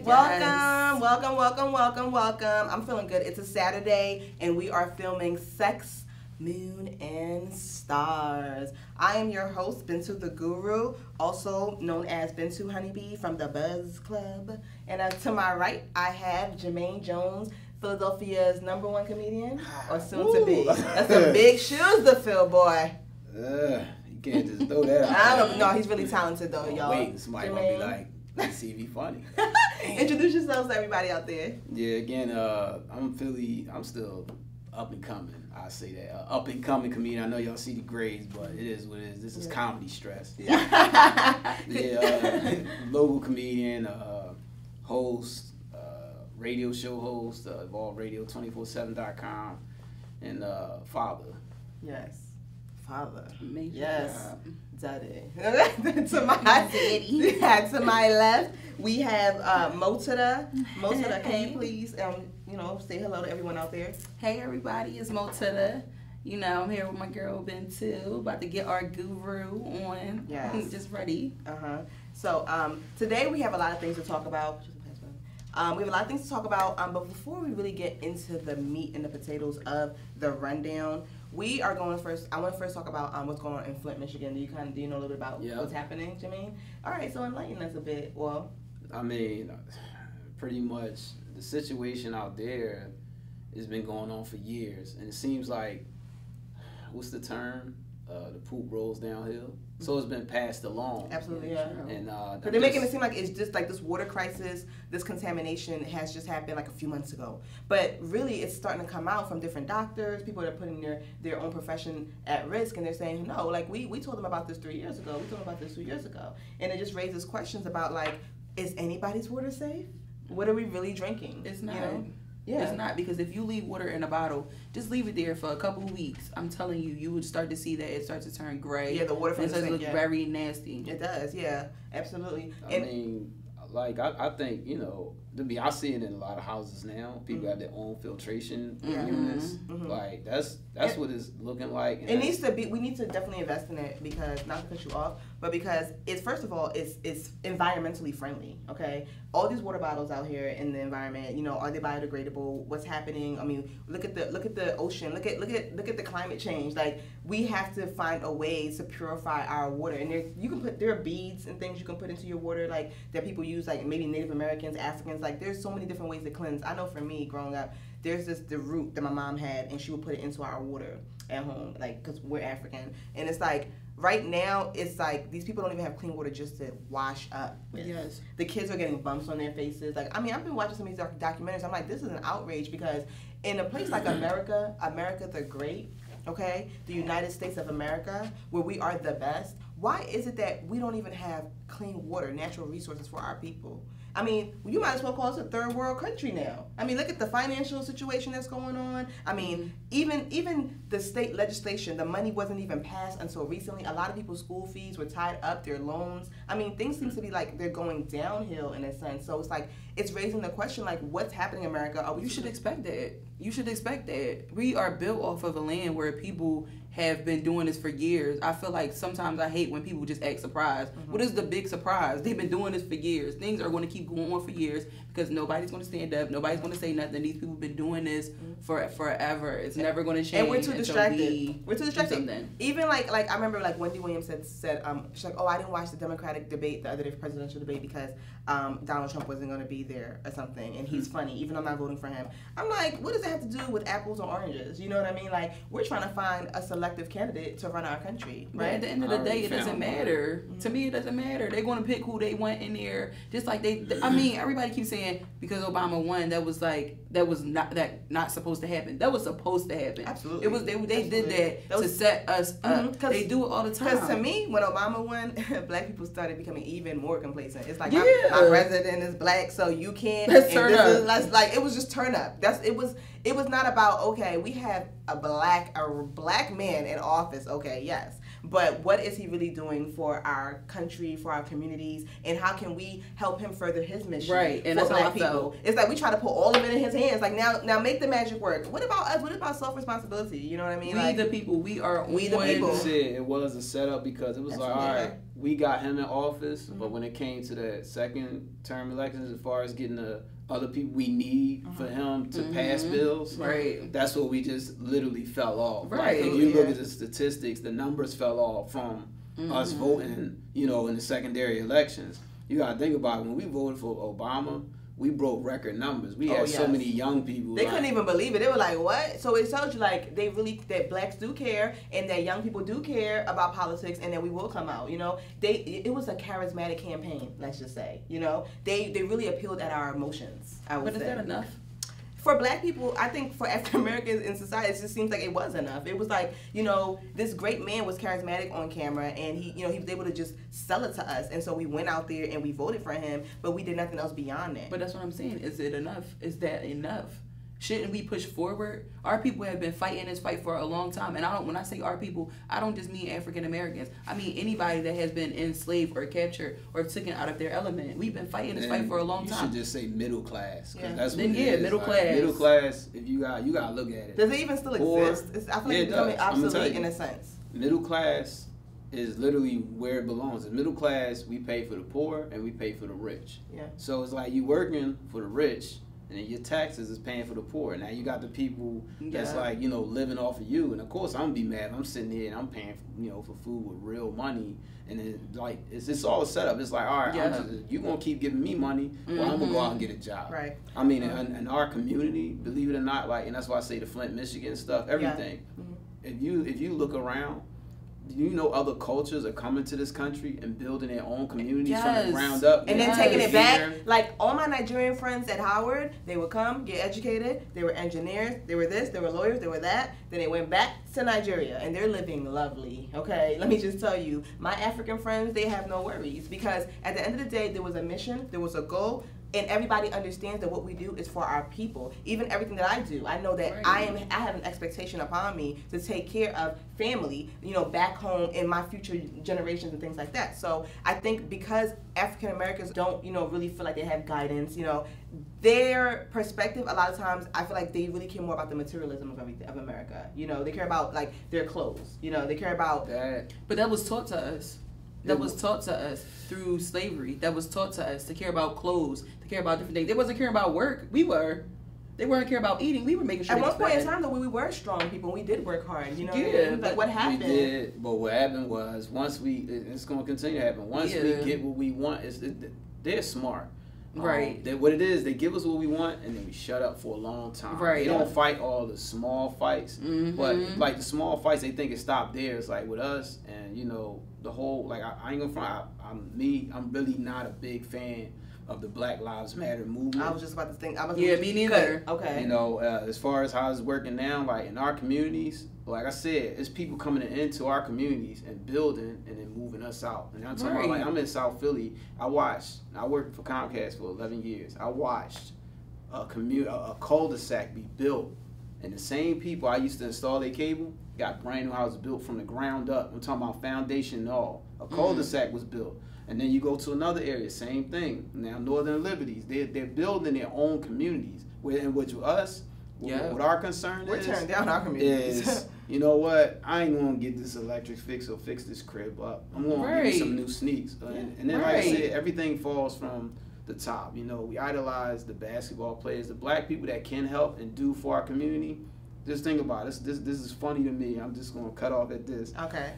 Welcome, welcome, welcome, welcome, welcome. I'm feeling good. It's a Saturday, and we are filming Sex, Moon, and Stars. I am your host, Bintu the Guru, also known as Bintu Honeybee from the Buzz Club. And to my right, I have Jermaine Jones, Philadelphia's #1 comedian, or soon to be. That's some big shoes to fill, boy. You can't just throw that out. I don't know. No, he's really talented, though, y'all. Wait, somebody gonna be like, let's see if he funny. Introduce yourselves to everybody out there. Yeah, again, I'm Philly. I'm still up and coming. I say that up and coming comedian. I know y'all see the grades, but it is what it is. This is comedy stress. Yeah, local comedian, host, radio show host, EvolveRadio247.com, and father. Yes. Father. Major. Yes. Daddy. to my left, we have Motada. Motada, can you please say hello to everyone out there? Hey everybody, it's Motada. You know, I'm here with my girl Bintu, about to get our guru on. Yes. Just ready. So today we have a lot of things to talk about. We have a lot of things to talk about, but before we really get into the meat and the potatoes of the rundown, we are going first. I want to first talk about what's going on in Flint, Michigan. Do you know a little bit about what's happening, Jermaine? All right, so enlighten us a bit. Well, I mean, pretty much the situation out there has been going on for years, and it seems like, what's the term? The poop rolls downhill. So it's been passed along. Absolutely, yeah. And they're making it seem like it's just like this water crisis, this contamination has just happened like a few months ago. But really, it's starting to come out from different doctors, people that are putting their own profession at risk, and they're saying, no, like we told them about this 3 years ago, we told them about this 2 years ago. And it just raises questions about like, is anybody's water safe? What are we really drinking? It's not. You know? Yeah. It's not, because if you leave water in a bottle, just leave it there for a couple of weeks. I'm telling you, you would start to see that it starts to turn gray. Yeah, the water from the sink, look very nasty. It does, yeah, absolutely. I mean, like I think, I see it in a lot of houses now. People have their own filtration units. Like that's what it's looking like. And it needs to be. We need to definitely invest in it, because not to cut you off, but because it's, first of all, it's environmentally friendly. Okay, all these water bottles out here in the environment, are they biodegradable? What's happening? I mean, look at the ocean. Look at the climate change. Like, we have to find a way to purify our water. And there are beads and things you can put into your water, like that people use, like maybe Native Americans, Africans. Like, there's so many different ways to cleanse. I know for me, growing up, there's the root that my mom had, and she would put it into our water at home, like, because we're African. And it's like, right now, it's like these people don't even have clean water just to wash up with. Yes. The kids are getting bumps on their faces. Like, I mean, I've been watching some of these documentaries. I'm like, this is an outrage, because in a place like America the Great, okay, the United States of America, where we are the best, why is it that we don't even have clean water, natural resources for our people? I mean, you might as well call us a third world country now. I mean, look at the financial situation that's going on. I mean, even the state legislation, the money wasn't even passed until recently. A lot of people's school fees were tied up, their loans. I mean, things seem to be like they're going downhill in a sense. So it's like, it's raising the question, like, what's happening in America? You should expect that. You should expect that. We are built off of a land where people have been doing this for years. I feel like sometimes I hate when people just act surprised. What is the big surprise? They've been doing this for years. Things are going to keep going on for years, because nobody's going to stand up. Nobody's going to say nothing. These people have been doing this for forever. It's never going to change. And we're too distracted. We're too distracted. Something. Even like I remember like Wendy Williams said she's like, oh, I didn't watch the Democratic debate, the other day, presidential debate, because Donald Trump wasn't going to be there or something, and he's funny, even though I'm not voting for him. I'm like, what does it have to do with apples or oranges? You know what I mean? Like, we're trying to find a selective candidate to run our country, right? But at the end of the day, it doesn't matter. To me, it doesn't matter. They're going to pick who they want in there. Just like I mean, everybody keeps saying because Obama won, that was not supposed to happen. That was supposed to happen. Absolutely. It was they did that to set us up. They do it all the time. Because to me, when Obama won, black people started becoming even more complacent. It's like, my president is black, so you can't. Let's turn up. Like, it was just turn up. It was not about, okay, we have a black man in office. Okay, yes. but what is he really doing for our country, for our communities, and how can we help him further his mission? Right, and for that's how Black I people. felt. It's like we try to put all of it in his hands. Like now make the magic work. What about us? What about self-responsibility? You know what I mean? We Like, the people. We are we the on- people. Like you said, it was a setup because it was like, all right, we got him in office, but when it came to that second term elections, as far as getting the other people we need for him to pass bills, Right. that's what we just literally fell off. Right. Like, if you look at the statistics, the numbers fell off from us voting, you know, in the secondary elections. You gotta think about it. When we voted for Obama, we broke record numbers. We had so many young people. They couldn't even believe it. They were like, "What?" So it tells you like they really that Blacks do care and that young people do care about politics and that we will come out. You know, it was a charismatic campaign. Let's just say, you know, they really appealed at our emotions. I would But say. is that enough? For Black people, I think for African Americans in society, it just seems like it was enough. It was like, you know, this great man was charismatic on camera, and he was able to just sell it to us, and so we went out there and we voted for him, but we did nothing else beyond that. But that's what I'm saying. Is it enough? Is that enough? Shouldn't we push forward? Our people have been fighting this fight for a long time, and when I say our people, I don't just mean African Americans. I mean anybody that has been enslaved or captured or taken out of their element. We've been fighting this fight for a long time. You should just say middle class. Yeah. That's what Then, it yeah, is. middle Like, class. Middle class. If you gotta look at it. Does it even still exist? I feel like it's becoming obsolete in a sense. Middle class is literally where it belongs. In middle class, we pay for the poor and we pay for the rich. Yeah. So it's like you working for the rich, and then your taxes is paying for the poor. Now you got the people that's like, you know, living off of you. And of course I'm gonna be mad. I'm sitting here and I'm paying, you know, for food with real money. And then like it's all a setup. It's like, all right, you gonna keep giving me money, well I'm gonna go out and get a job. Right. I mean, in our community, believe it or not, like, and that's why I say the Flint, Michigan stuff, everything. If you look around, you know other cultures are coming to this country and building their own communities from the ground up. And then taking it back. Like all my Nigerian friends at Howard, they would come, get educated, they were engineers, they were this, they were lawyers, they were that. Then they went back to Nigeria and they're living lovely. Okay, let me just tell you, my African friends, they have no worries because at the end of the day, there was a mission, there was a goal. And everybody understands that what we do is for our people. Even everything that I do, I know that I have an expectation upon me to take care of family, you know, back home in my future generations and things like that. So I think because African Americans don't, you know, really feel like they have guidance, you know, their perspective a lot of times I feel like they really care more about the materialism of everything of America. You know, they care about like their clothes. You know, they care about that. But that was taught to us. That was taught to us through slavery. That was taught to us to care about clothes, to care about different things. They wasn't caring about work. We were. They weren't caring about eating. We were making sure. At one point in time, though, we were strong people. We did work hard. You know, Yeah, like what happened? We did, but what happened was once it's going to continue to happen. Once we get what we want, they're smart. Right. What it is, they give us what we want, and then we shut up for a long time. Right. They don't fight all the small fights, but like the small fights, they think it stopped there. It's like with us, and you know the whole like I ain't gonna front. I'm really not a big fan of the Black Lives Matter movement. I was just about to think. Me neither. Okay. You know, as far as how it's working now, like in our communities, like I said, it's people coming into our communities and building and then moving us out. And I'm talking about, like, I'm in South Philly. I worked for Comcast for 11 years. I watched a cul-de-sac be built. And the same people I used to install their cable got brand new houses built from the ground up. I'm talking about foundation and all. A cul-de-sac was built. And then you go to another area, same thing. Now, Northern Liberties, they're building their own communities. In which with us, what our concern we're tearing down our communities. Is, you know what? I ain't gonna get this electric fix or fix this crib up. I'm gonna get me some new sneaks. And then, like I said, everything falls from the top. You know, we idolize the basketball players, the Black people that can help and do for our community. Just think about it. This is funny to me. I'm just gonna cut off at this. Okay.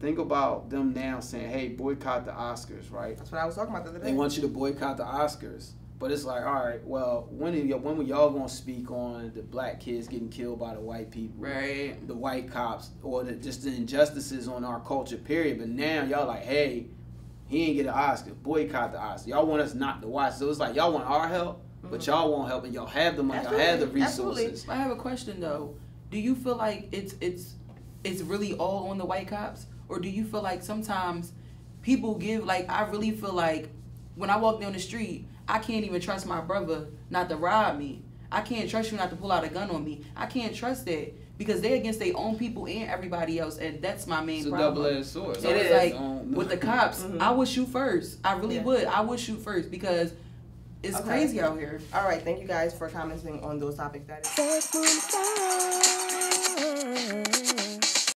Think about them now saying, hey, boycott the Oscars, right? That's what I was talking about the other day. They want you to boycott the Oscars. But it's like, all right, well, when were y'all going to speak on the Black kids getting killed by the white people? Right. The white cops, or just the injustices on our culture, period. But now y'all like, hey, he ain't get an Oscar. Boycott the Oscar. Y'all want us not to watch. So it's like, y'all want our help, but y'all won't help, and y'all have the money, y'all have the resources. Absolutely. I have a question, though. Do you feel like it's really all on the white cops? Or do you feel like sometimes people give, like, I really feel like when I walk down the street, I can't even trust my brother not to rob me. I can't trust you not to pull out a gun on me. I can't trust that because they're against their own people and everybody else, and that's my main problem. It's a double-edged sword. So it's like with the cops, I would shoot first. I really would. I would shoot first because it's crazy out here. All right, thank you guys for commenting on those topics. That is.